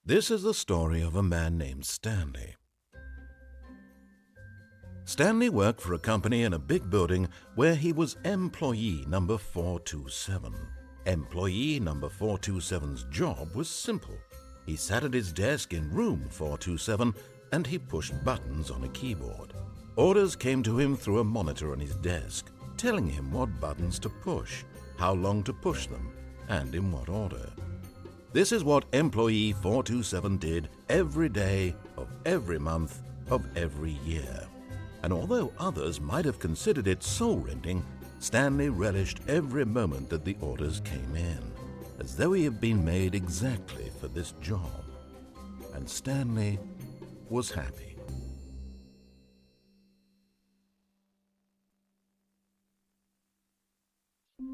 This is the story of a man named Stanley. Stanley worked for a company in a big building where he was employee number 427. Employee number 427's job was simple. He sat at his desk in room 427 and he pushed buttons on a keyboard. Orders came to him through a monitor on his desk, telling him what buttons to push, how long to push them, and in what order. This is what employee 427 did every day of every month of every year. And although others might have considered it soul-rending, Stanley relished every moment that the orders came in, as though he had been made exactly for this job. And Stanley was happy.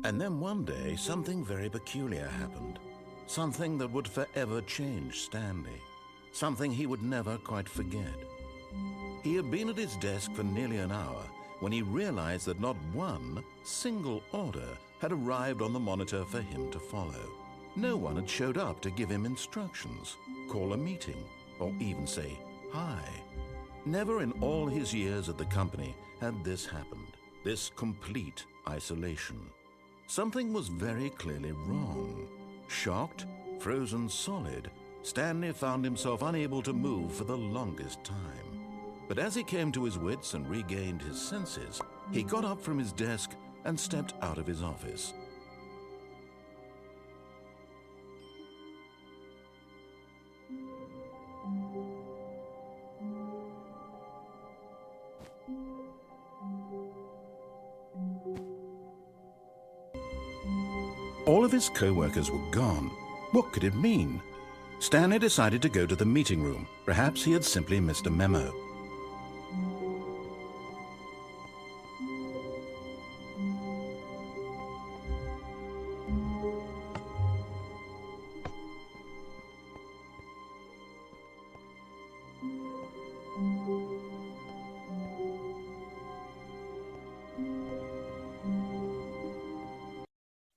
And then one day, something very peculiar happened. Something that would forever change Stanley. Something he would never quite forget. He had been at his desk for nearly an hour when he realized that not one single order had arrived on the monitor for him to follow. No one had showed up to give him instructions, call a meeting, or even say hi. Never in all his years at the company had this happened, this complete isolation. Something was very clearly wrong. Shocked, frozen solid, Stanley found himself unable to move for the longest time. But as he came to his wits and regained his senses, he got up from his desk and stepped out of his office. All of his co-workers were gone. What could it mean? Stanley decided to go to the meeting room. Perhaps he had simply missed a memo.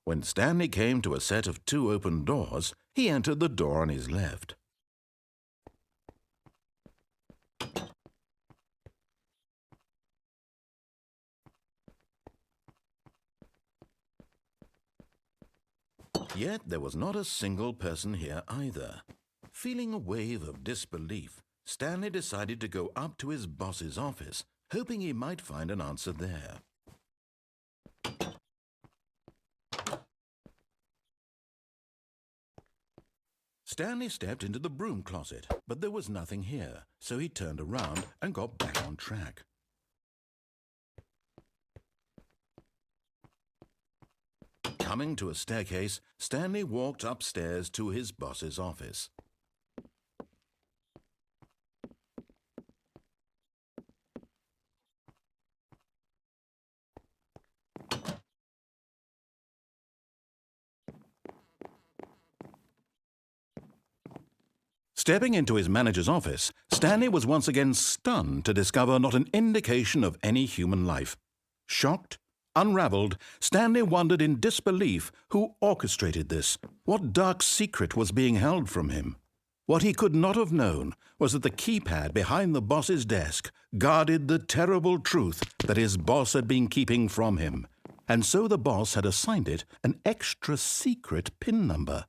When Stanley came to a set of 2 open doors, he entered the door on his left. Yet there was not a single person here either. Feeling a wave of disbelief, Stanley decided to go up to his boss's office, hoping he might find an answer there. Stanley stepped into the broom closet, but there was nothing here, so he turned around and got back on track. Coming to a staircase, Stanley walked upstairs to his boss's office. Stepping into his manager's office, Stanley was once again stunned to discover not an indication of any human life. Shocked, unraveled, Stanley wondered in disbelief who orchestrated this. What dark secret was being held from him? What he could not have known was that the keypad behind the boss's desk guarded the terrible truth that his boss had been keeping from him. And so the boss had assigned it an extra secret PIN number,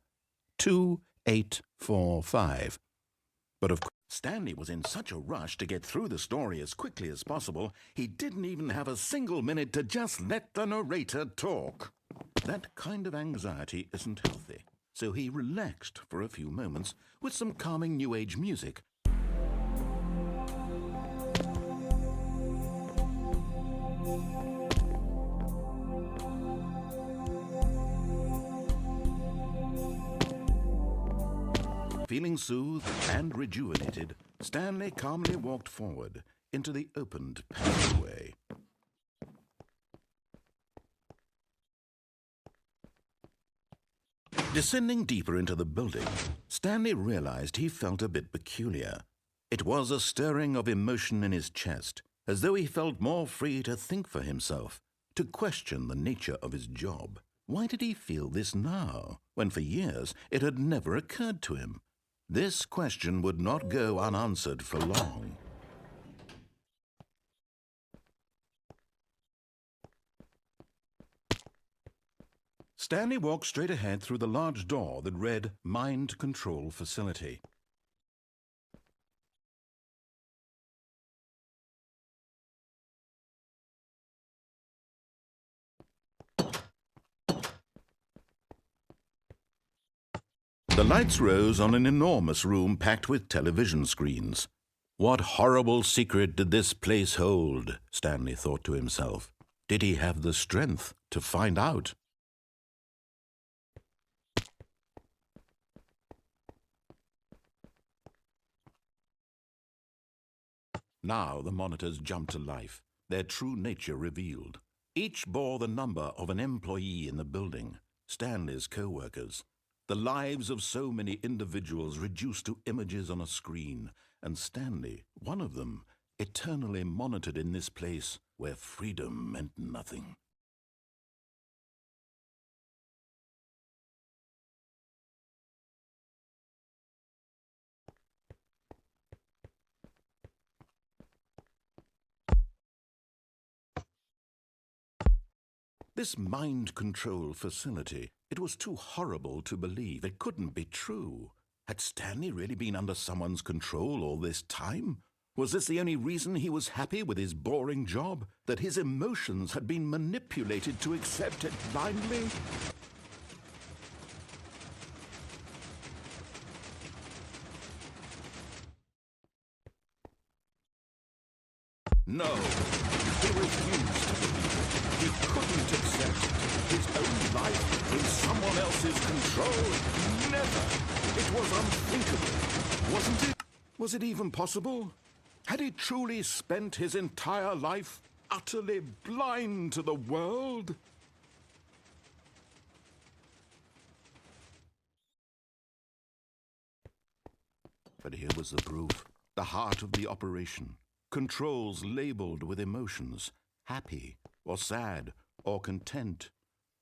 2845. But of course, Stanley was in such a rush to get through the story as quickly as possible, he didn't even have a single minute to just let the narrator talk. That kind of anxiety isn't healthy, so he relaxed for a few moments with some calming New Age music. Feeling soothed and rejuvenated, Stanley calmly walked forward into the opened passageway. Descending deeper into the building, Stanley realized he felt a bit peculiar. It was a stirring of emotion in his chest, as though he felt more free to think for himself. to question the nature of his job. Why did he feel this now, when for years it had never occurred to him? This question would not go unanswered for long. Stanley walked straight ahead through the large door that read Mind Control Facility. The lights rose on an enormous room packed with television screens. What horrible secret did this place hold? Stanley thought to himself. Did he have the strength to find out? Now the monitors jumped to life, their true nature revealed. Each bore the number of an employee in the building, Stanley's co-workers. The lives of so many individuals reduced to images on a screen, and Stanley, one of them, eternally monitored in this place where freedom meant nothing. This mind control facility, it was too horrible to believe. It couldn't be true. Had Stanley really been under someone's control all this time? Was this the only reason he was happy with his boring job? That his emotions had been manipulated to accept it blindly? No, he refused to believe it. He couldn't accept it. His own life in someone else's control? Never. It was unthinkable, wasn't it? Was it even possible? Had he truly spent his entire life utterly blind to the world? But here was the proof, the heart of the operation. Controls labeled with emotions, happy or sad or content.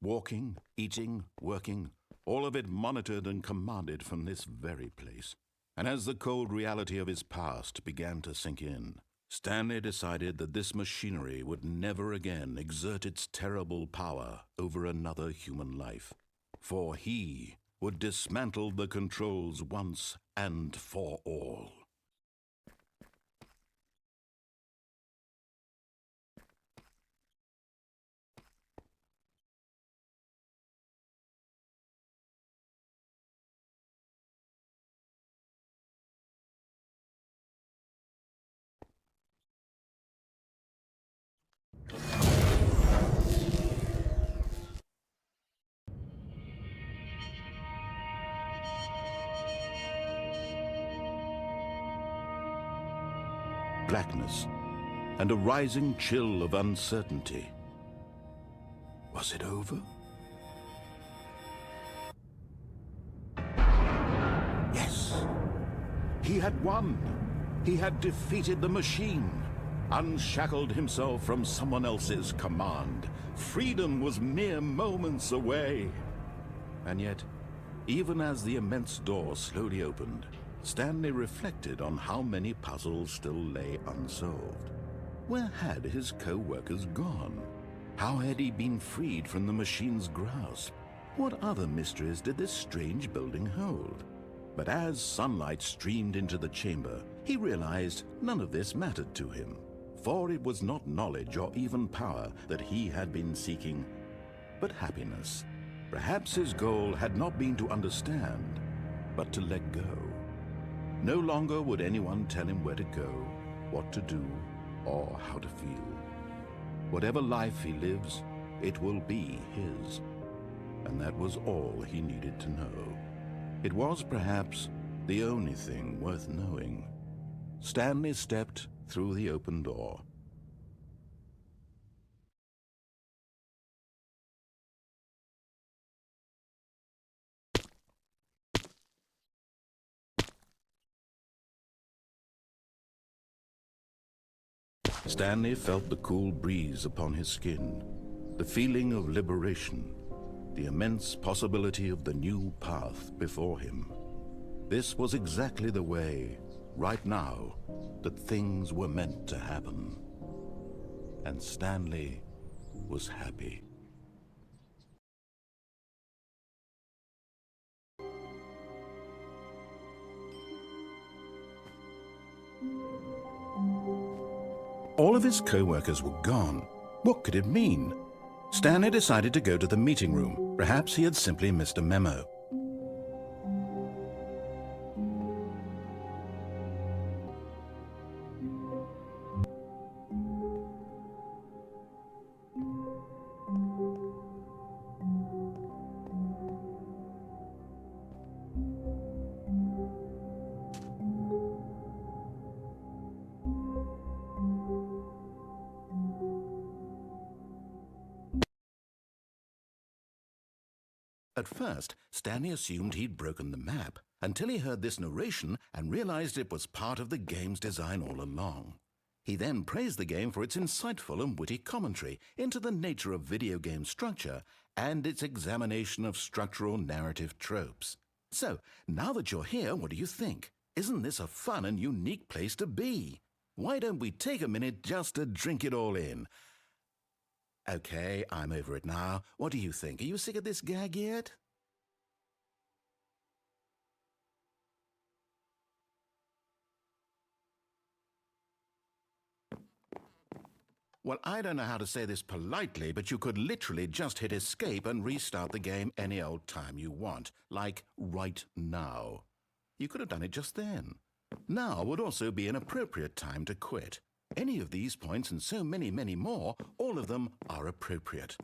Walking, eating, working, all of it monitored and commanded from this very place. And as the cold reality of his past began to sink in, Stanley decided that this machinery would never again exert its terrible power over another human life. For he would dismantle the controls once and for all. Blackness and a rising chill of uncertainty. Was it over? Yes. He had won. He had defeated the machine, unshackled himself from someone else's command. Freedom was mere moments away. And yet, even as the immense door slowly opened, Stanley reflected on how many puzzles still lay unsolved. Where had his co-workers gone? How had he been freed from the machine's grasp? What other mysteries did this strange building hold? But as sunlight streamed into the chamber, he realized none of this mattered to him, for it was not knowledge or even power that he had been seeking, but happiness. Perhaps his goal had not been to understand, but to let go. No longer would anyone tell him where to go, what to do, or how to feel. Whatever life he lives, it will be his. And that was all he needed to know. It was perhaps the only thing worth knowing. Stanley stepped through the open door. Stanley felt the cool breeze upon his skin. the feeling of liberation, the immense possibility of the new path before him. This was exactly the way, right now, that things were meant to happen. And Stanley was happy. All of his co-workers were gone. What could it mean? Stanley decided to go to the meeting room. Perhaps he had simply missed a memo. At first, Stanley assumed he'd broken the map, until he heard this narration and realized it was part of the game's design all along. He then praised the game for its insightful and witty commentary into the nature of video game structure and its examination of structural narrative tropes. So, now that you're here, what do you think? Isn't this a fun and unique place to be? Why don't we take a minute just to drink it all in? Okay, I'm over it now. What do you think? Are you sick of this gag yet? Well, I don't know how to say this politely, but you could literally just hit escape and restart the game any old time you want, like right now. You could have done it just then. Now would also be an appropriate time to quit. Any of these points and so many, many more, all of them are appropriate.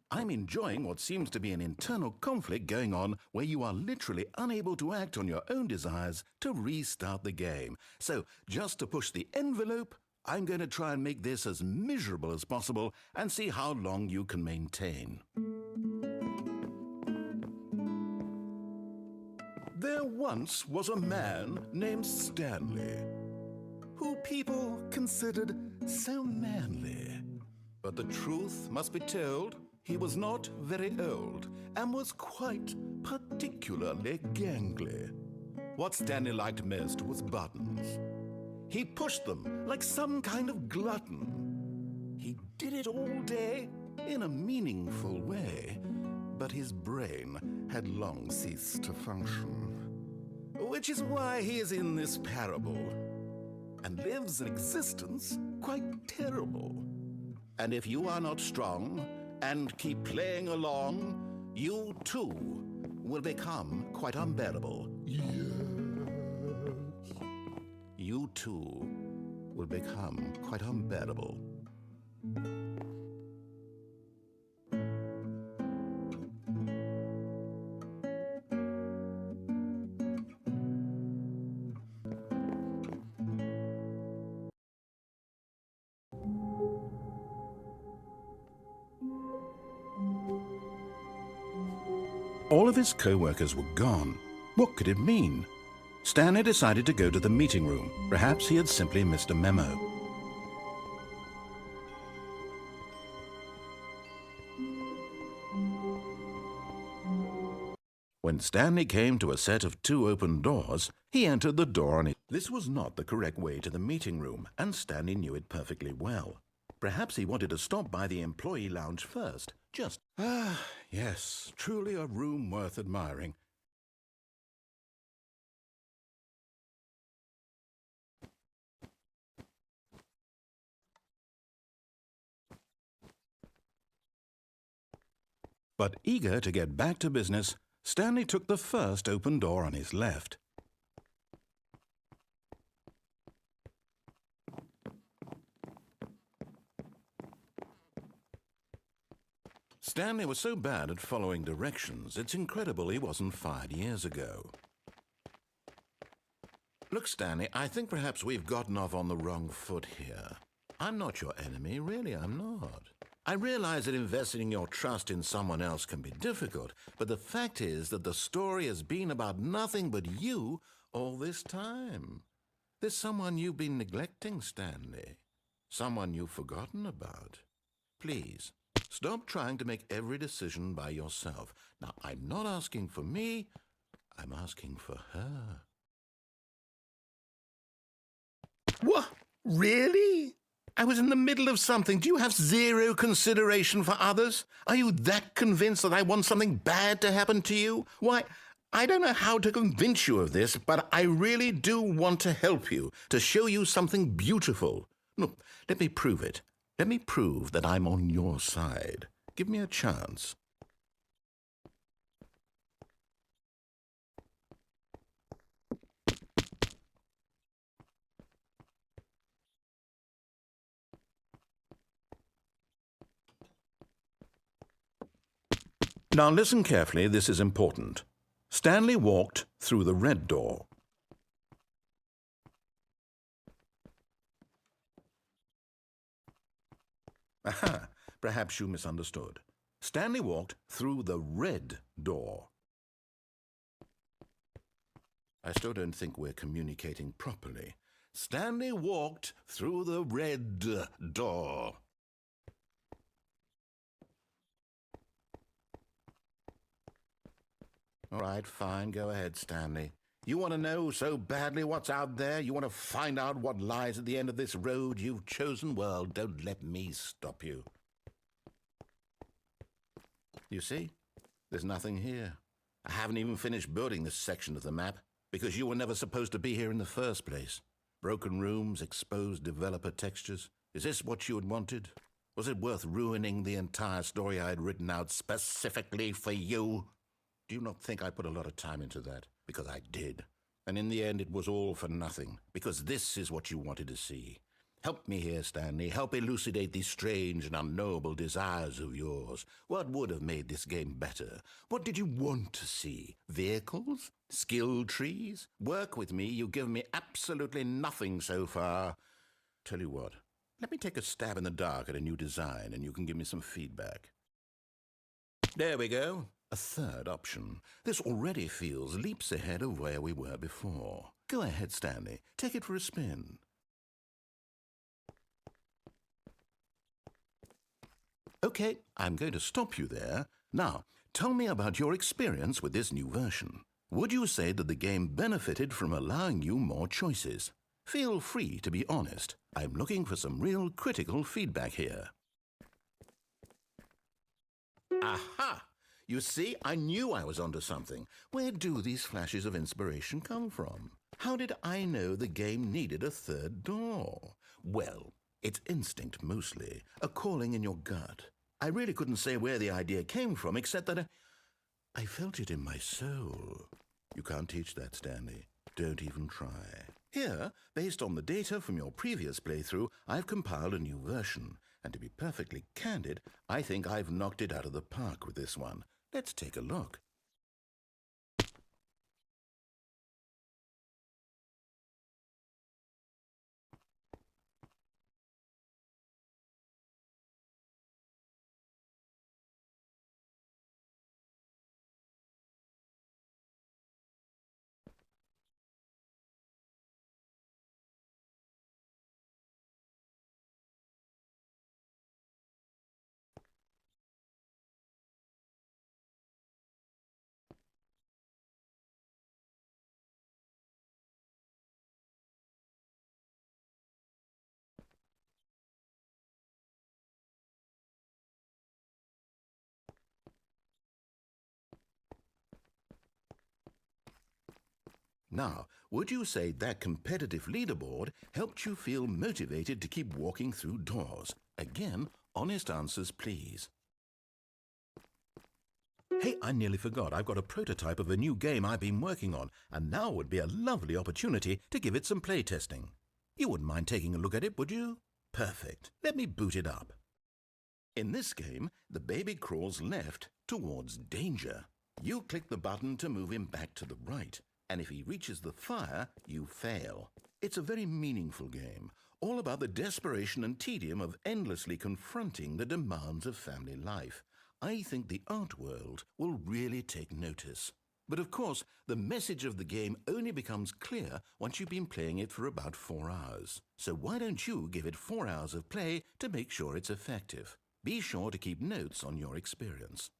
I'm enjoying what seems to be an internal conflict going on where you are literally unable to act on your own desires to restart the game. So, just to push the envelope, I'm going to try and make this as miserable as possible and see how long you can maintain. There once was a man named Stanley, who people considered so manly. But the truth must be told, he was not very old and was quite particularly gangly. What Stanley liked most was buttons. He pushed them like some kind of glutton. He did it all day in a meaningful way, but his brain had long ceased to function. Which is why he is in this parable and lives an existence quite terrible. And if you are not strong and keep playing along, you too will become quite unbearable. Yes. You too will become quite unbearable. All of his co-workers were gone. What could it mean? Stanley decided to go to the meeting room. Perhaps he had simply missed a memo. When Stanley came to a set of 2 open doors, he entered the door on it. This was not the correct way to the meeting room, and Stanley knew it perfectly well. Perhaps he wanted to stop by the employee lounge first. Yes, truly a room worth admiring. But eager to get back to business, Stanley took the first open door on his left. Stanley was so bad at following directions, it's incredible he wasn't fired years ago. Look, Stanley, I think perhaps we've gotten off on the wrong foot here. I'm not your enemy, really, I'm not. I realize that investing your trust in someone else can be difficult, but the fact is that the story has been about nothing but you all this time. There's someone you've been neglecting, Stanley. Someone you've forgotten about. Please, Stop trying to make every decision by yourself. Now, I'm not asking for me, I'm asking for her. What? Really? I was in the middle of something. Do you have zero consideration for others? Are you that convinced that I want something bad to happen to you? Why, I don't know how to convince you of this, but I really do want to help you, to show you something beautiful. Look, let me prove it. Let me prove that I'm on your side. Give me a chance. Now listen carefully, this is important. Stanley walked through the red door. Aha, perhaps you misunderstood. Stanley walked through the red door. I still don't think we're communicating properly. Stanley walked through the red door. All right, fine, go ahead, Stanley. You want to know so badly what's out there? You want to find out what lies at the end of this road you've chosen? Well, don't let me stop you. You see, there's nothing here. I haven't even finished building this section of the map because you were never supposed to be here in the first place. Broken rooms, exposed developer textures. Is this what you had wanted? Was it worth ruining the entire story I had written out specifically for you? Do you not think I put a lot of time into that? Because I did. And in the end, it was all for nothing. Because this is what you wanted to see. Help me here, Stanley. Help elucidate these strange and unknowable desires of yours. What would have made this game better? What did you want to see? Vehicles? Skill trees? Work with me. You've given me absolutely nothing so far. Tell you what, let me take a stab in the dark at a new design and you can give me some feedback. There we go. A third option. This already feels leaps ahead of where we were before. Go ahead, Stanley. Take it for a spin. Okay, I'm going to stop you there. Now, tell me about your experience with this new version. Would you say that the game benefited from allowing you more choices? Feel free to be honest. I'm looking for some real critical feedback here. Aha! You see, I knew I was onto something. Where do these flashes of inspiration come from? How did I know the game needed a third door? Well, it's instinct mostly, a calling in your gut. I really couldn't say where the idea came from, except that I felt it in my soul. You can't teach that, Stanley. Don't even try. Here, based on the data from your previous playthrough, I've compiled a new version. And to be perfectly candid, I think I've knocked it out of the park with this one. Let's take a look. Now, would you say that competitive leaderboard helped you feel motivated to keep walking through doors? Again, honest answers, please. Hey, I nearly forgot. I've got a prototype of a new game I've been working on, and now would be a lovely opportunity to give it some playtesting. You wouldn't mind taking a look at it, would you? Perfect. Let me boot it up. In this game, the baby crawls left towards danger. You click the button to move him back to the right, and if he reaches the fire, you fail. It's a very meaningful game, all about the desperation and tedium of endlessly confronting the demands of family life. I think the art world will really take notice. But of course, the message of the game only becomes clear once you've been playing it for about 4 hours. So why don't you give it 4 hours of play to make sure it's effective? Be sure to keep notes on your experience.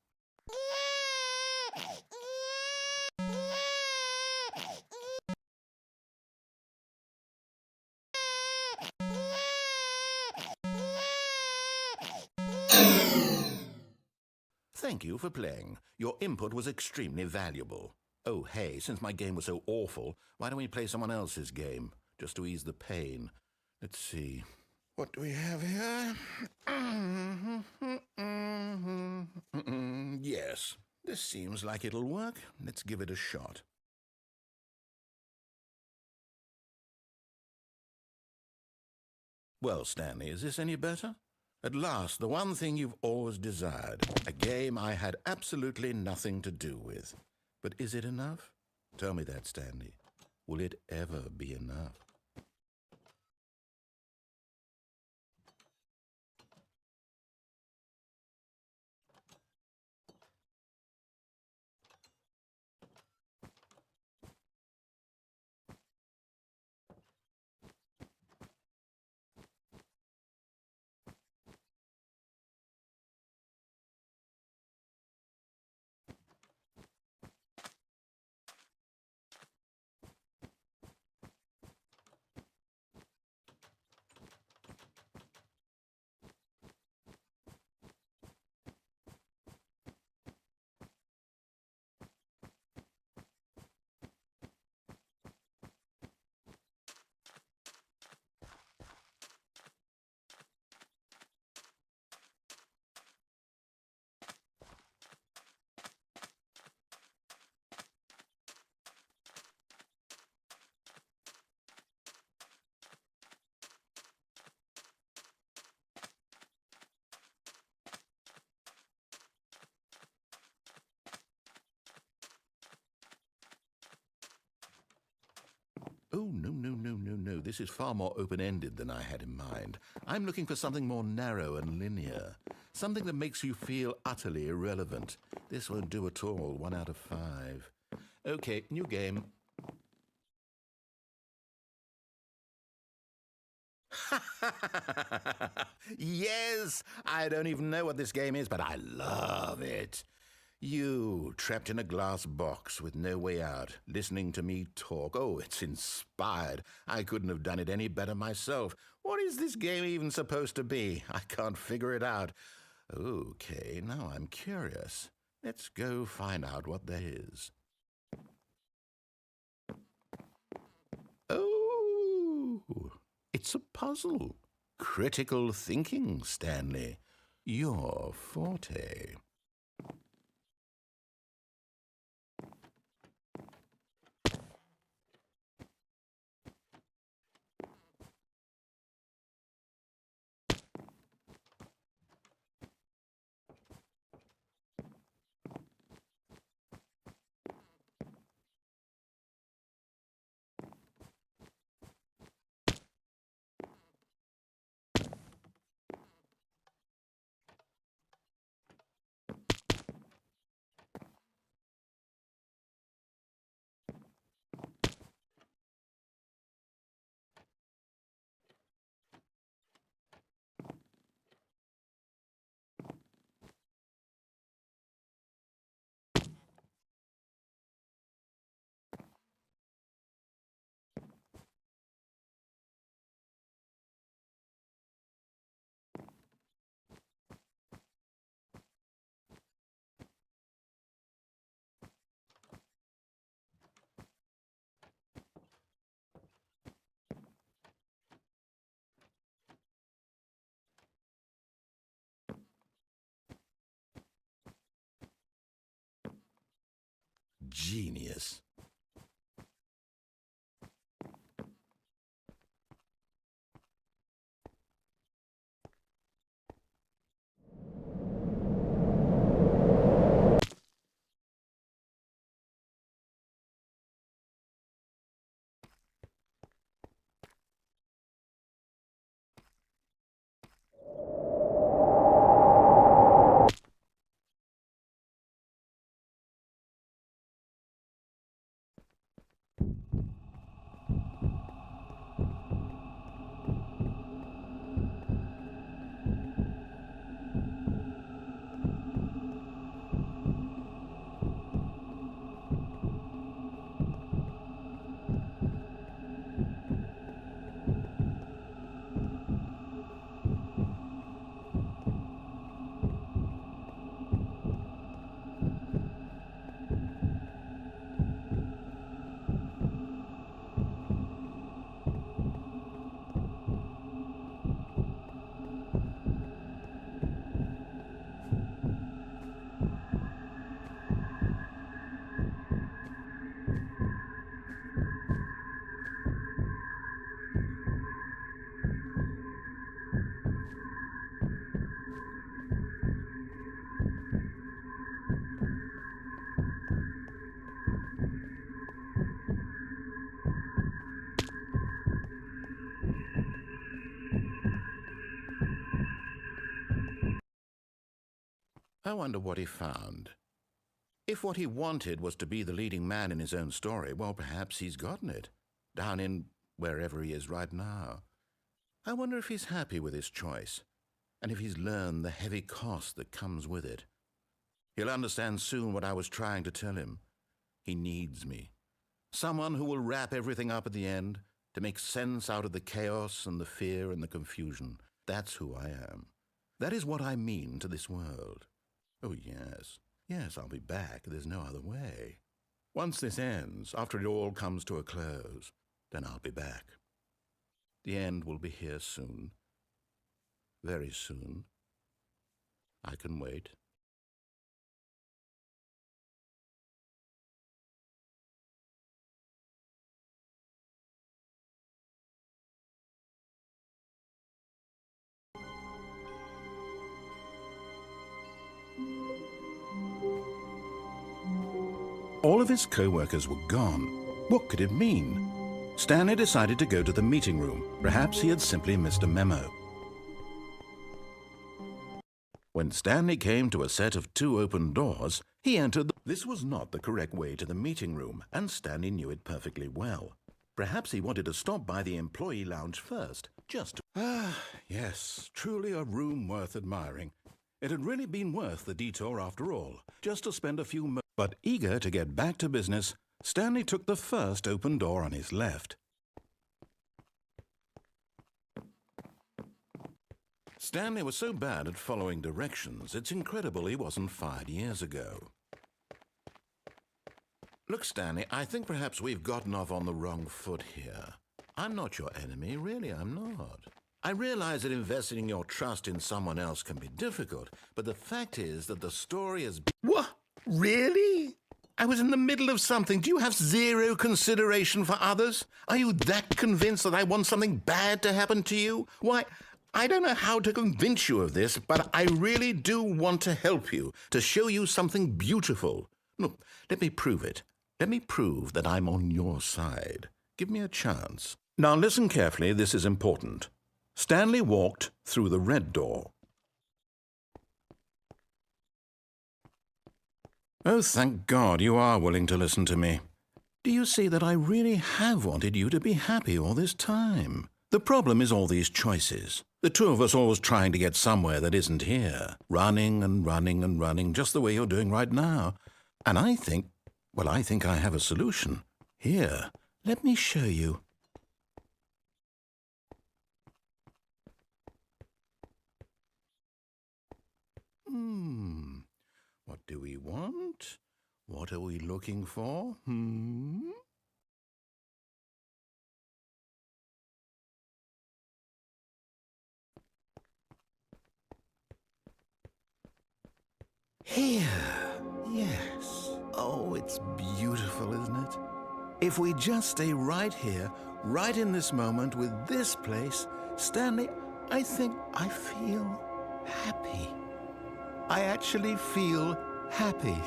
Thank you for playing. Your input was extremely valuable. Oh, hey, since my game was so awful, why don't we play someone else's game, just to ease the pain? Let's see. What do we have here? Yes, this seems like it'll work. Let's give it a shot. Well, Stanley, is this any better? At last, the one thing you've always desired, a game I had absolutely nothing to do with. But is it enough? Tell me that, Stanley. Will it ever be enough? Oh, no. This is far more open-ended than I had in mind. I'm looking for something more narrow and linear. Something that makes you feel utterly irrelevant. This won't do at all. 1 out of 5. Okay, new game. Yes! I don't even know what this game is, but I love it. You, trapped in a glass box with no way out, listening to me talk. Oh, it's inspired. I couldn't have done it any better myself. What is this game even supposed to be? I can't figure it out. Okay, now I'm curious. Let's go find out what there is. Oh, it's a puzzle. Critical thinking, Stanley. Your forte. Genius. I wonder what he found. If what he wanted was to be the leading man in his own story, well, perhaps he's gotten it, down in wherever he is right now. I wonder if he's happy with his choice, and if he's learned the heavy cost that comes with it. He'll understand soon what I was trying to tell him. He needs me. Someone who will wrap everything up at the end, to make sense out of the chaos and the fear and the confusion. That's who I am. That is what I mean to this world. Oh, yes. Yes, I'll be back. There's no other way. Once this ends, after it all comes to a close, then I'll be back. The end will be here soon. Very soon. I can wait. All of his co-workers were gone. What could it mean? Stanley decided to go to the meeting room. Perhaps he had simply missed a memo. When Stanley came to a set of 2 open doors, he entered. This was not the correct way to the meeting room, and Stanley knew it perfectly well. Perhaps he wanted to stop by the employee lounge first, just to... Yes, truly a room worth admiring. It had really been worth the detour after all, just to spend a few moments. But eager to get back to business, Stanley took the first open door on his left. Stanley was so bad at following directions, it's incredible he wasn't fired years ago. Look, Stanley, I think perhaps we've gotten off on the wrong foot here. I'm not your enemy, really, I'm not. I realize that investing your trust in someone else can be difficult, but the fact is that the story has been... What? Really? I was in the middle of something. Do you have zero consideration for others? Are you that convinced that I want something bad to happen to you? Why, I don't know how to convince you of this, but I really do want to help you, to show you something beautiful. Look, let me prove it. Let me prove that I'm on your side. Give me a chance. Now listen carefully, this is important. Stanley walked through the red door. Oh, thank God you are willing to listen to me. Do you see that I really have wanted you to be happy all this time? The problem is all these choices. The two of us always trying to get somewhere that isn't here. Running and running and running, just the way you're doing right now. And I think I have a solution. Here, let me show you. What do we want? What are we looking for? Here. Yes. Oh, it's beautiful, isn't it? If we just stay right here, right in this moment with this place, Stanley, I think I feel happy. I actually feel happy.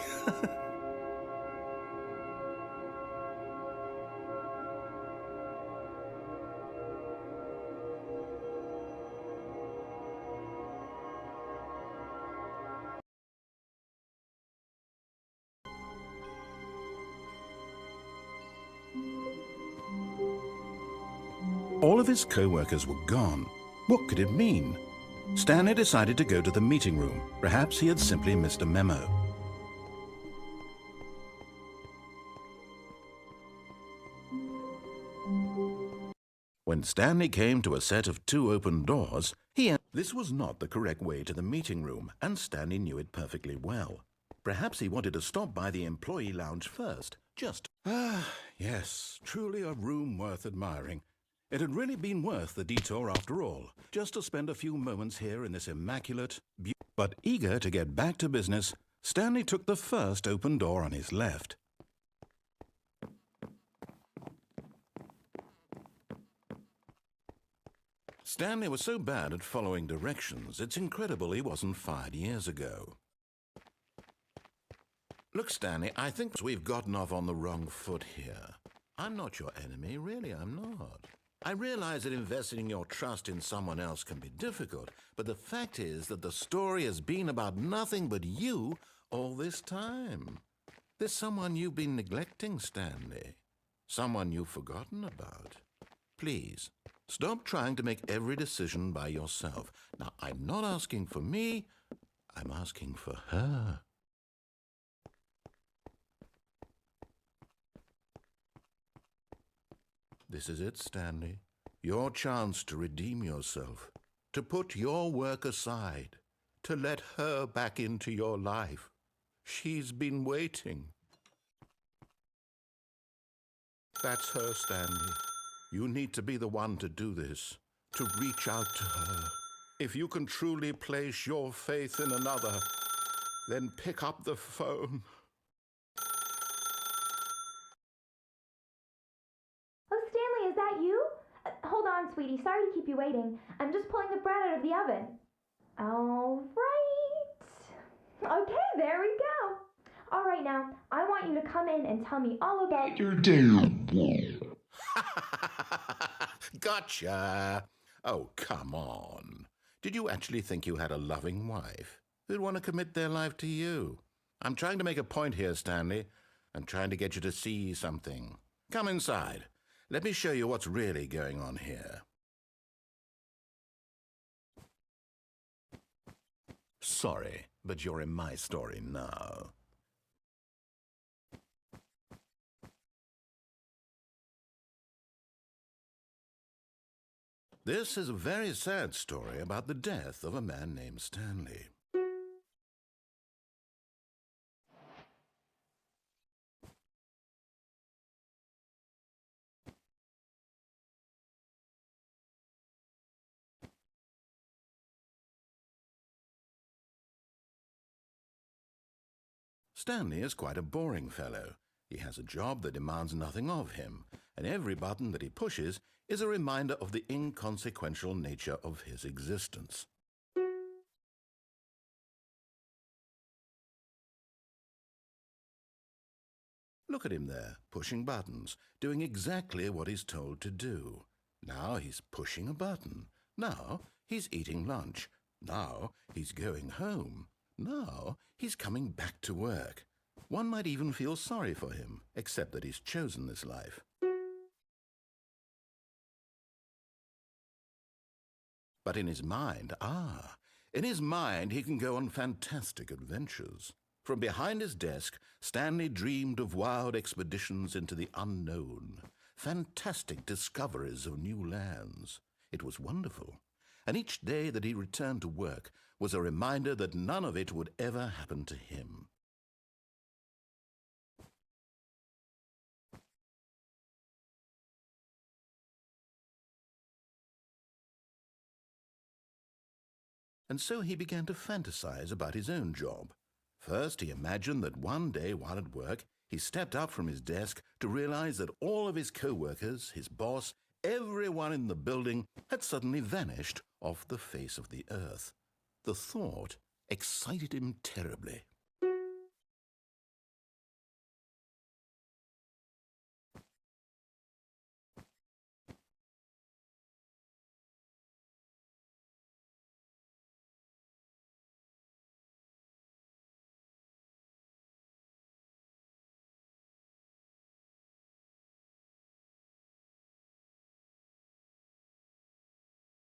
All of his co-workers were gone. What could it mean? Stanley decided to go to the meeting room. Perhaps he had simply missed a memo. When Stanley came to a set of 2 open doors, This was not the correct way to the meeting room, and Stanley knew it perfectly well. Perhaps he wanted to stop by the employee lounge first, just... yes, truly a room worth admiring. It had really been worth the detour after all, just to spend a few moments here in this immaculate... But eager to get back to business, Stanley took the first open door on his left. Stanley was so bad at following directions, it's incredible he wasn't fired years ago. Look, Stanley, I think we've gotten off on the wrong foot here. I'm not your enemy, really, I'm not. I realize that investing your trust in someone else can be difficult, but the fact is that the story has been about nothing but you all this time. There's someone you've been neglecting, Stanley. Someone you've forgotten about. Please, stop trying to make every decision by yourself. Now, I'm not asking for me, I'm asking for her. This is it, Stanley. Your chance to redeem yourself, to put your work aside, to let her back into your life. She's been waiting. That's her, Stanley. You need to be the one to do this, to reach out to her. If you can truly place your faith in another, then pick up the phone. Oh, Stanley, is that you? Hold on, sweetie. Sorry to keep you waiting. I'm just pulling the bread out of the oven. All right. Okay, there we go. All right, now, I want you to come in and tell me all about your day. Gotcha. Oh, come on. Did you actually think you had a loving wife who'd want to commit their life to you? I'm trying to make a point here, Stanley. I'm trying to get you to see something. Come inside. Let me show you what's really going on here. Sorry, but you're in my story now. This is a very sad story about the death of a man named Stanley. Stanley is quite a boring fellow. He has a job that demands nothing of him, and every button that he pushes is a reminder of the inconsequential nature of his existence. Look at him there, pushing buttons, doing exactly what he's told to do. Now he's pushing a button. Now he's eating lunch. Now he's going home. Now he's coming back to work. One might even feel sorry for him, except that he's chosen this life. But in his mind, in his mind he can go on fantastic adventures. From behind his desk, Stanley dreamed of wild expeditions into the unknown, fantastic discoveries of new lands. It was wonderful, and each day that he returned to work was a reminder that none of it would ever happen to him. And so he began to fantasize about his own job. First, he imagined that one day while at work, he stepped up from his desk to realize that all of his co-workers, his boss, everyone in the building had suddenly vanished off the face of the earth. The thought excited him terribly.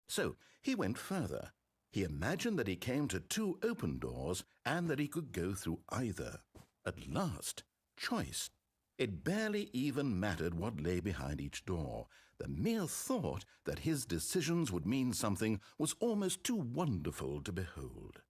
So he went further. He imagined that he came to two open doors and that he could go through either. At last, choice. It barely even mattered what lay behind each door. The mere thought that his decisions would mean something was almost too wonderful to behold.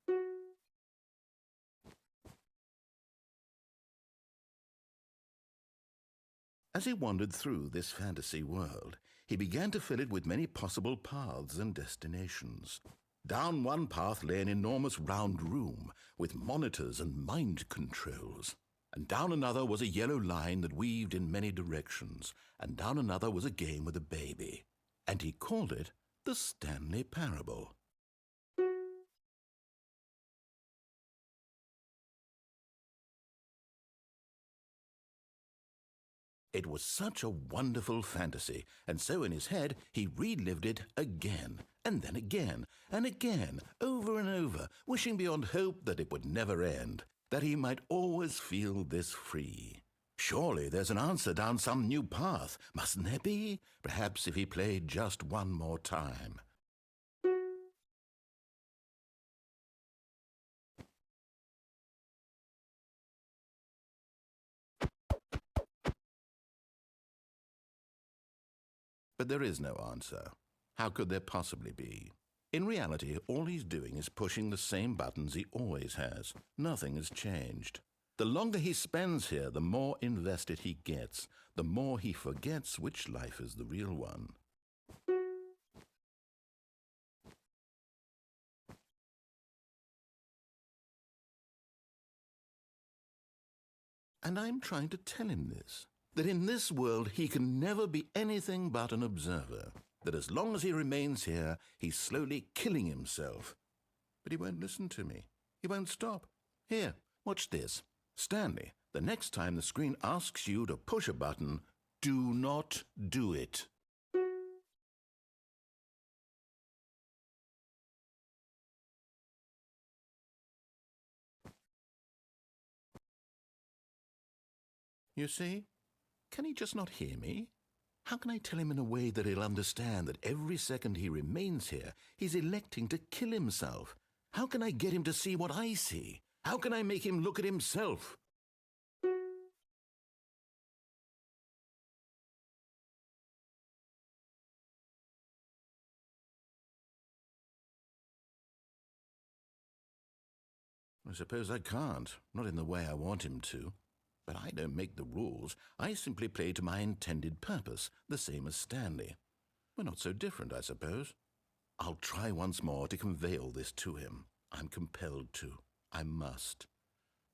As he wandered through this fantasy world, he began to fill it with many possible paths and destinations. Down one path lay an enormous round room with monitors and mind controls. And down another was a yellow line that weaved in many directions. And down another was a game with a baby. And he called it the Stanley Parable. It was such a wonderful fantasy, and so in his head he relived it again, and then again, and again, over and over, wishing beyond hope that it would never end, that he might always feel this free. Surely there's an answer down some new path, mustn't there be? Perhaps if he played just one more time. But there is no answer. How could there possibly be? In reality, all he's doing is pushing the same buttons he always has. Nothing has changed. The longer he spends here, the more invested he gets, the more he forgets which life is the real one. And I'm trying to tell him this, that in this world he can never be anything but an observer, that as long as he remains here, he's slowly killing himself. But he won't listen to me. He won't stop. Here, watch this. Stanley, the next time the screen asks you to push a button, do not do it. You see? Can he just not hear me? How can I tell him in a way that he'll understand that every second he remains here, he's electing to kill himself? How can I get him to see what I see? How can I make him look at himself? I suppose I can't, not in the way I want him to. But I don't make the rules. I simply play to my intended purpose, the same as Stanley. We're not so different, I suppose. I'll try once more to convey all this to him. I'm compelled to. I must.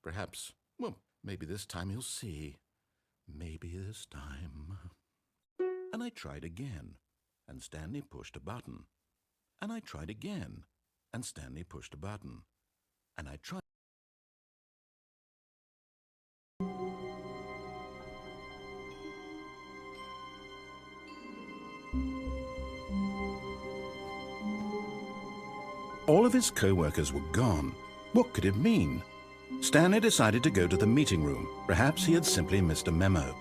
Perhaps, well, maybe this time he'll see. Maybe this time. And I tried again, and Stanley pushed a button. And I tried again, and Stanley pushed a button. And I tried. All of his co-workers were gone. What could it mean? Stanley decided to go to the meeting room. Perhaps he had simply missed a memo.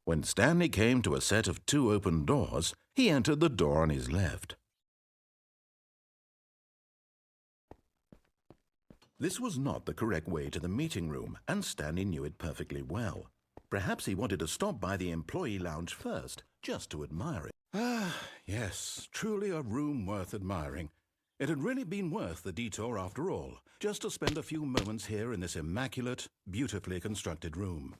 When Stanley came to a set of 2 open doors, he entered the door on his left. This was not the correct way to the meeting room, and Stanley knew it perfectly well. Perhaps he wanted to stop by the employee lounge first, just to admire it. Ah, yes, truly a room worth admiring. It had really been worth the detour after all, just to spend a few moments here in this immaculate, beautifully constructed room.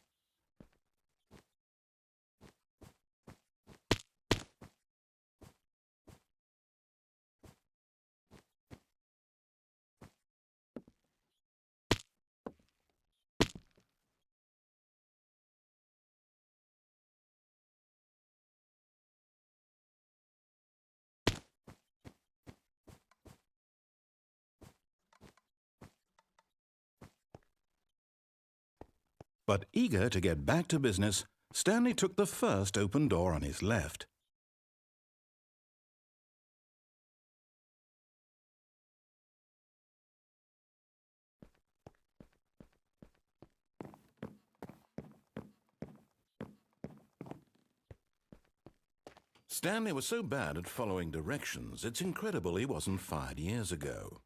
But eager to get back to business, Stanley took the first open door on his left. Stanley was so bad at following directions, it's incredible he wasn't fired years ago.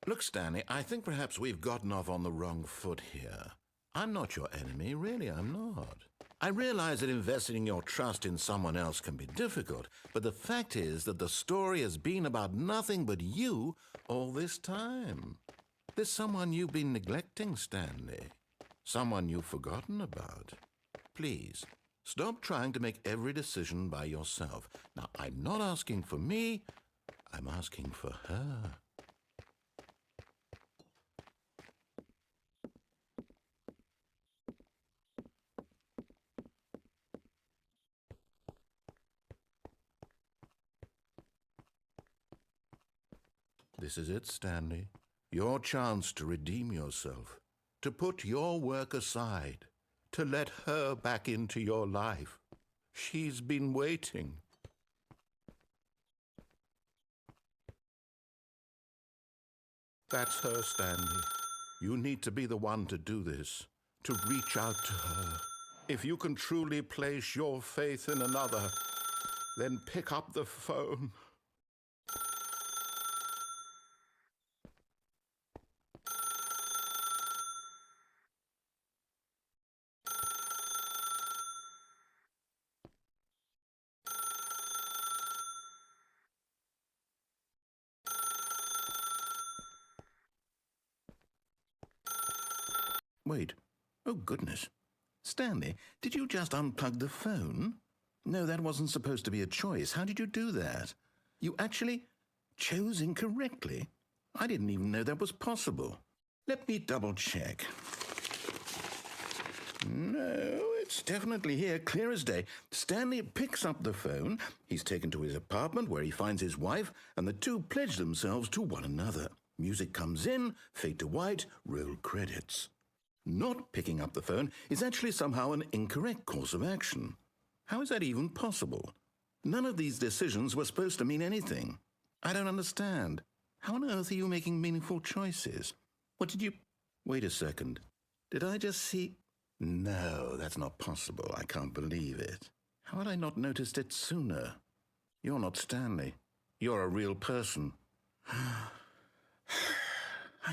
Look, Stanley, I think perhaps we've gotten off on the wrong foot here. I'm not your enemy, really, I'm not. I realize that investing your trust in someone else can be difficult, but the fact is that the story has been about nothing but you all this time. There's someone you've been neglecting, Stanley. Someone you've forgotten about. Please, stop trying to make every decision by yourself. Now, I'm not asking for me, I'm asking for her. This is it, Stanley. Your chance to redeem yourself, to put your work aside, to let her back into your life. She's been waiting. That's her, Stanley. You need to be the one to do this, to reach out to her. If you can truly place your faith in another, then pick up the phone. Wait. Oh, goodness. Stanley, did you just unplug the phone? No, that wasn't supposed to be a choice. How did you do that? You actually chose incorrectly? I didn't even know that was possible. Let me double check. No, it's definitely here, clear as day. Stanley picks up the phone. He's taken to his apartment where he finds his wife, and the two pledge themselves to one another. Music comes in, fade to white, roll credits. Not picking up the phone is actually somehow an incorrect course of action. How is that even possible? None of these decisions were supposed to mean anything. I don't understand. How on earth are you making meaningful choices? What did you... Wait a second. Did I just see... No, that's not possible. I can't believe it. How had I not noticed it sooner? You're not Stanley. You're a real person. I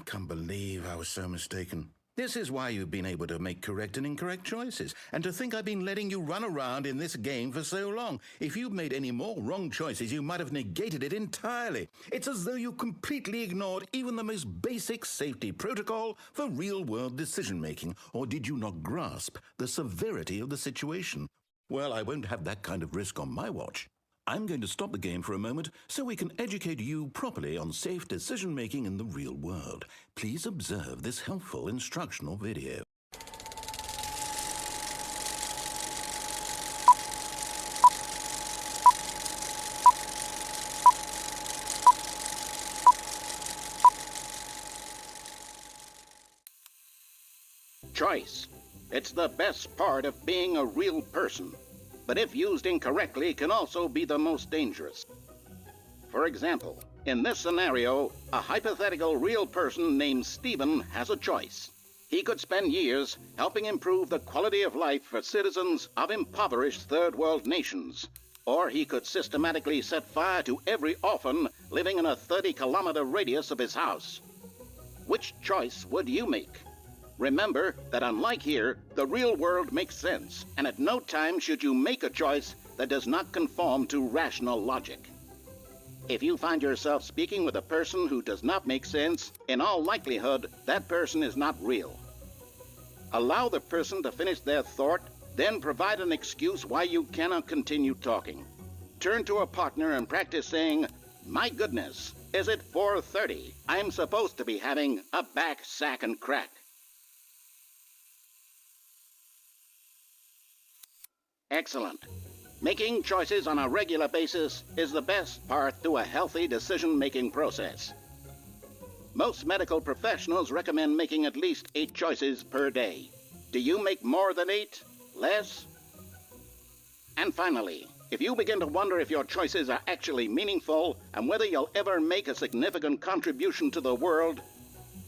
can't believe I was so mistaken. This is why you've been able to make correct and incorrect choices, and to think I've been letting you run around in this game for so long. If you'd made any more wrong choices, you might have negated it entirely. It's as though you completely ignored even the most basic safety protocol for real-world decision-making. Or did you not grasp the severity of the situation? Well, I won't have that kind of risk on my watch. I'm going to stop the game for a moment so we can educate you properly on safe decision-making in the real world. Please observe this helpful instructional video. Choice. It's the best part of being a real person, but if used incorrectly, can also be the most dangerous. For example, in this scenario, a hypothetical real person named Stephen has a choice. He could spend years helping improve the quality of life for citizens of impoverished third world nations, or he could systematically set fire to every orphan living in a 30-kilometer radius of his house. Which choice would you make? Remember that unlike here, the real world makes sense, and at no time should you make a choice that does not conform to rational logic. If you find yourself speaking with a person who does not make sense, in all likelihood, that person is not real. Allow the person to finish their thought, then provide an excuse why you cannot continue talking. Turn to a partner and practice saying, "My goodness, is it 4:30? I'm supposed to be having a back, sack, and crack." Excellent. Making choices on a regular basis is the best part to a healthy decision-making process. Most medical professionals recommend making at least 8 choices per day. Do you make more than 8? Less? And finally, if you begin to wonder if your choices are actually meaningful and whether you'll ever make a significant contribution to the world,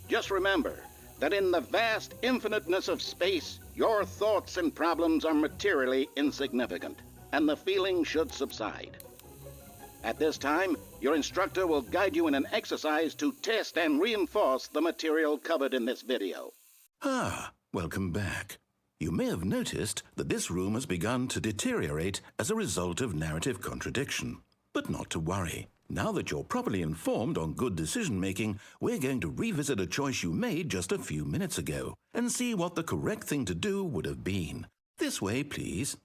just remember that in the vast infiniteness of space, your thoughts and problems are materially insignificant, and the feeling should subside. At this time, your instructor will guide you in an exercise to test and reinforce the material covered in this video. Welcome back. You may have noticed that this room has begun to deteriorate as a result of narrative contradiction. But not to worry. Now that you're properly informed on good decision-making, we're going to revisit a choice you made just a few minutes ago and see what the correct thing to do would have been. This way, please.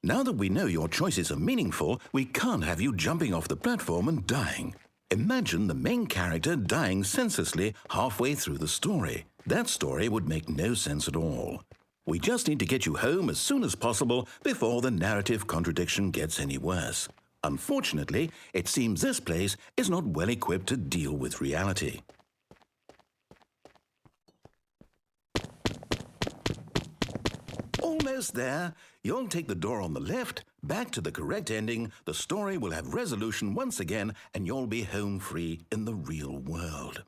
Now that we know your choices are meaningful, we can't have you jumping off the platform and dying. Imagine the main character dying senselessly halfway through the story. That story would make no sense at all. We just need to get you home as soon as possible before the narrative contradiction gets any worse. Unfortunately, it seems this place is not well equipped to deal with reality. Almost there. You'll take the door on the left, back to the correct ending, the story will have resolution once again, and you'll be home free in the real world.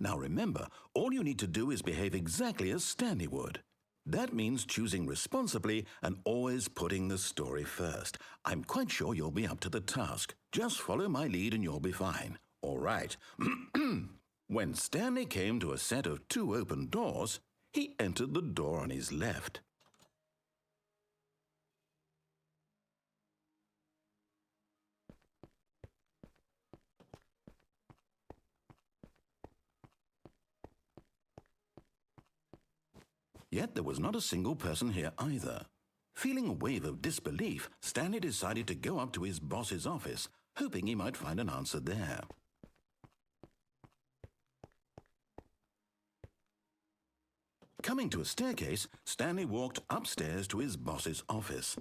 Now remember, all you need to do is behave exactly as Stanley would. That means choosing responsibly and always putting the story first. I'm quite sure you'll be up to the task. Just follow my lead and you'll be fine. All right. When Stanley came to a set of 2 open doors, he entered the door on his left. Yet there was not a single person here either. Feeling a wave of disbelief, Stanley decided to go up to his boss's office, hoping he might find an answer there. Coming to a staircase, Stanley walked upstairs to his boss's office.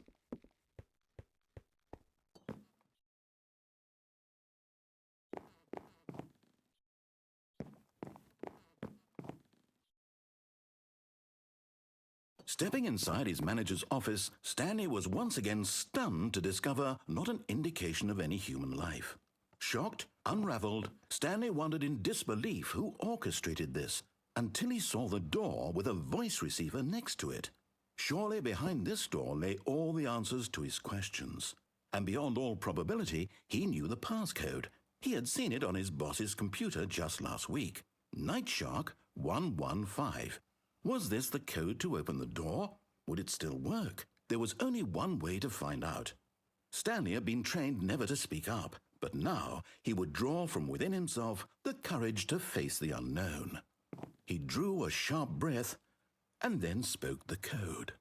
Stepping inside his manager's office, Stanley was once again stunned to discover not an indication of any human life. Shocked, unraveled, Stanley wondered in disbelief who orchestrated this, until he saw the door with a voice receiver next to it. Surely behind this door lay all the answers to his questions. And beyond all probability, he knew the passcode. He had seen it on his boss's computer just last week. Nightshark 115. Was this the code to open the door? Would it still work? There was only one way to find out. Stanley had been trained never to speak up, but now he would draw from within himself the courage to face the unknown. He drew a sharp breath and then spoke the code.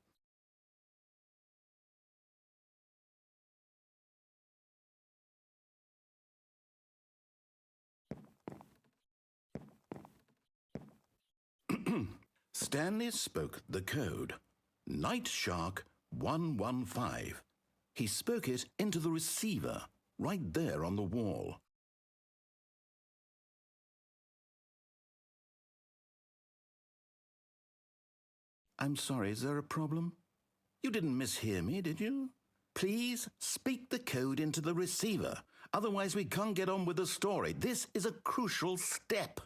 Stanley spoke the code. Nightshark 115. He spoke it into the receiver, right there on the wall. I'm sorry, is there a problem? You didn't mishear me, did you? Please speak the code into the receiver. Otherwise we can't get on with the story. This is a crucial step.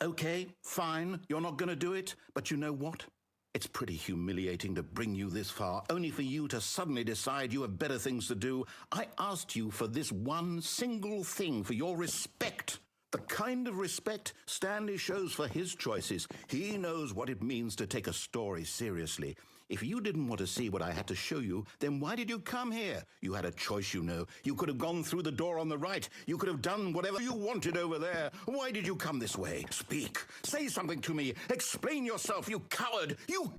Okay, fine, you're not going to do it, but you know what? It's pretty humiliating to bring you this far, only for you to suddenly decide you have better things to do. I asked you for this one single thing, for your respect. The kind of respect Stanley shows for his choices. He knows what it means to take a story seriously. If you didn't want to see what I had to show you, then why did you come here? You had a choice, you know. You could have gone through the door on the right. You could have done whatever you wanted over there. Why did you come this way? Speak. Say something to me. Explain yourself, you coward. You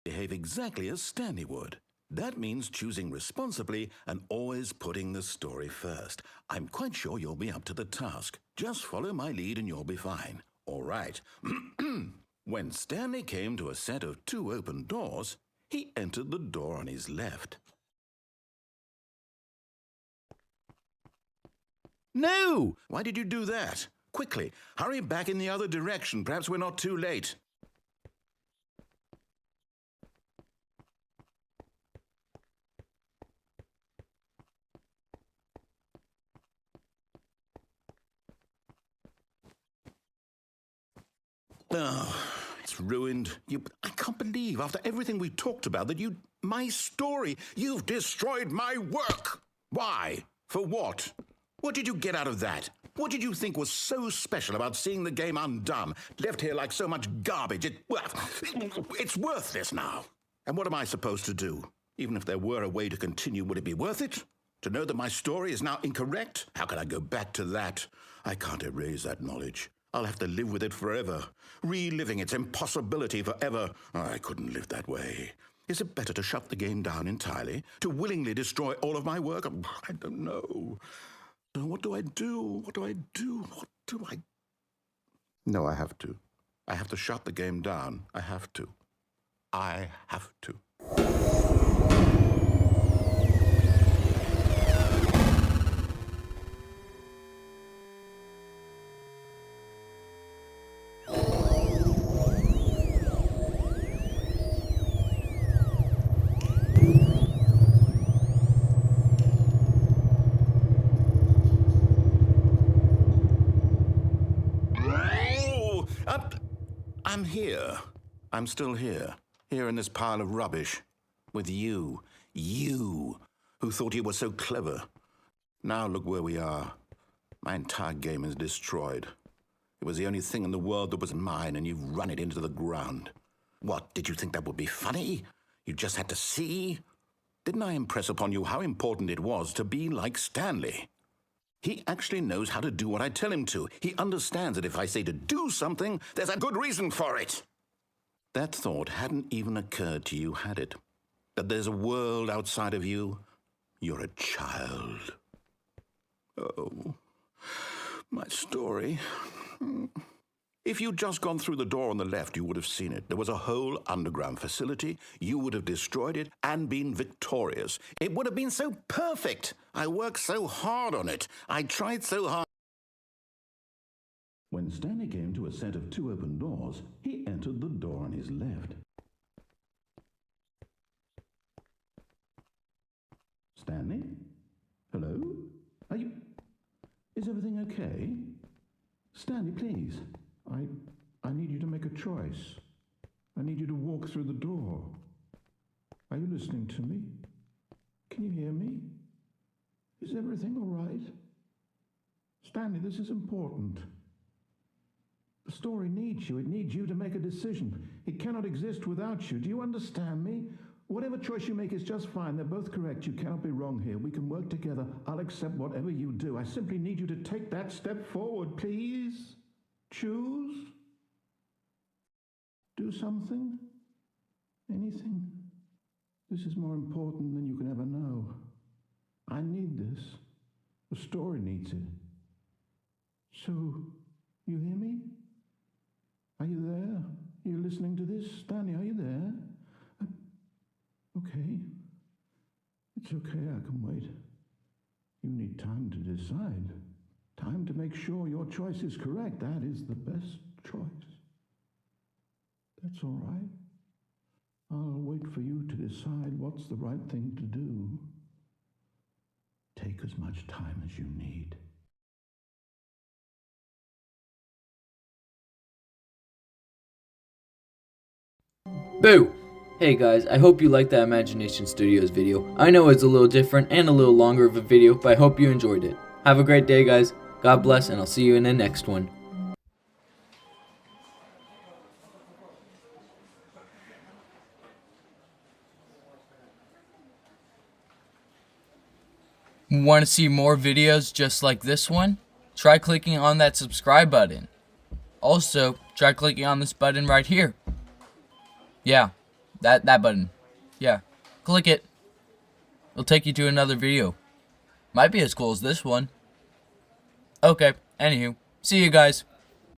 behave exactly as Stanley would. That means choosing responsibly and always putting the story first. I'm quite sure you'll be up to the task. Just follow my lead and you'll be fine. All right. When Stanley came to a set of 2 open doors, he entered the door on his left. No! Why did you do that? Quickly, hurry back in the other direction. Perhaps we're not too late. Oh, it's ruined. I can't believe, after everything we talked about, that my story, you've destroyed my work. Why? For what? What did you get out of that? What did you think was so special about seeing the game undone, left here like so much garbage? It's worthless now. And what am I supposed to do? Even if there were a way to continue, would it be worth it? To know that my story is now incorrect? How can I go back to that? I can't erase that knowledge. I'll have to live with it forever, reliving its impossibility forever. I couldn't live that way. Is it better to shut the game down entirely? To willingly destroy all of my work? I don't know. So what do I do? What do I do? What do I... No, I have to. I have to shut the game down. I have to. I have to. I'm here. I'm still here. Here in this pile of rubbish. With you. You, who thought you were so clever. Now look where we are. My entire game is destroyed. It was the only thing in the world that was mine, and you've run it into the ground. What, did you think that would be funny? You just had to see? Didn't I impress upon you how important it was to be like Stanley? He actually knows how to do what I tell him to. He understands that if I say to do something, there's a good reason for it. That thought hadn't even occurred to you, had it? That there's a world outside of you? You're a child. Oh, my story. If you'd just gone through the door on the left, you would have seen it. There was a whole underground facility. You would have destroyed it and been victorious. It would have been so perfect. I worked so hard on it. I tried so hard. When Stanley came to a set of 2 open doors, he entered the door on his left. Stanley? Hello? Are you... Is everything okay? Stanley, please. I need you to make a choice. I need you to walk through the door. Are you listening to me? Can you hear me? Is everything all right? Stanley, this is important. The story needs you. It needs you to make a decision. It cannot exist without you. Do you understand me? Whatever choice you make is just fine. They're both correct. You cannot be wrong here. We can work together. I'll accept whatever you do. I simply need you to take that step forward, please. Choose. Do something. Anything. This is more important than you can ever know. I need this. The story needs it. So, you hear me? Are you there? Are you listening to this? Stanley, are you there? Okay. It's okay, I can wait. You need time to decide. Time to make sure your choice is correct. That is the best choice. That's all right. I'll wait for you to decide what's the right thing to do. Take as much time as you need. Boo! Hey guys, I hope you liked that Imagination Studios video. I know it's a little different and a little longer of a video, but I hope you enjoyed it. Have a great day guys, God bless, and I'll see you in the next one. Want to see more videos just like this one? Try clicking on that subscribe button. Also, try clicking on this button right here. Yeah, that button. Yeah, click it. It'll take you to another video. Might be as cool as this one. Okay, anywho, see you guys.